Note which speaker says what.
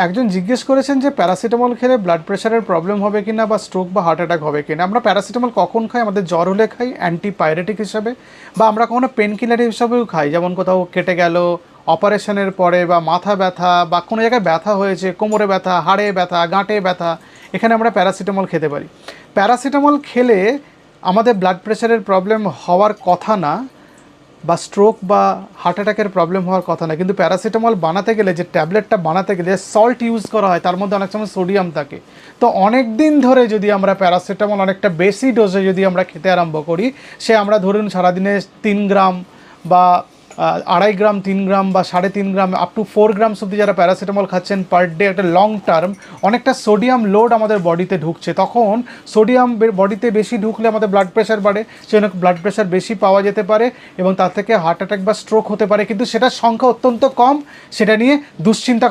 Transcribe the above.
Speaker 1: একজন জিজ্ঞেস করেছেন যে প্যারাসিটামল খেলে ব্লাড প্রেশারের প্রবলেম হবে কিনা বা স্ট্রোক বা হার্ট অ্যাটাক হবে কিনা। আমরা প্যারাসিটামল কখন খাই? আমাদের জ্বর হলে খাই অ্যান্টিপাইরেটিক হিসাবে, বা আমরা কখনো পেন কিলার হিসাবেও খাই, যেমন কোথাও কেটে গেল, অপারেশনের পরে, বা মাথা ব্যথা, বা কোনো জায়গায় ব্যথা হয়েছে, কোমরে ব্যথা, হাড়ে ব্যথা, গাঁটে ব্যথা, এখানে আমরা প্যারাসিটামল খেতে পারি। প্যারাসিটামল খেলে আমাদের ব্লাড প্রেশারের প্রবলেম হওয়ার কথা না, বা স্ট্রোক বা হার্ট অ্যাটাকের প্রবলেম হওয়ার কথা না। কিন্তু প্যারাসিটামল বানাতে গেলে, যে ট্যাবলেটটা বানাতে গেলে সল্ট ইউজ করা হয়, তার মধ্যে অনেক সময় সোডিয়াম থাকে। তো অনেক দিন ধরে যদি আমরা প্যারাসিটামল অনেকটা বেশি ডোজে যদি আমরা খেতে আরম্ভ করি, সে আমরা ধরুন সারাদিনে 3 গ্রাম বা 2.5 গ্রাম, 3 গ্রাম বা 3.5 গ্রাম আপ টু 4 গ্রামস অব্দি যারা প্যারাসিটামল খাচ্ছেন পার ডে, একটা লং টার্ম অনেকটা সোডিয়াম লোড আমাদের বডিতে ঢুকছে। তখন সোডিয়াম বডিতে বেশি ঢুকলে আমাদের ব্লাড প্রেশার বাড়ে, সেজন্য ব্লাড প্রেশার বেশি পাওয়া যেতে পারে এবং তার থেকে হার্ট অ্যাটাক বা স্ট্রোক হতে পারে। কিন্তু সেটার সংখ্যা অত্যন্ত কম, সেটা নিয়ে দুশ্চিন্তা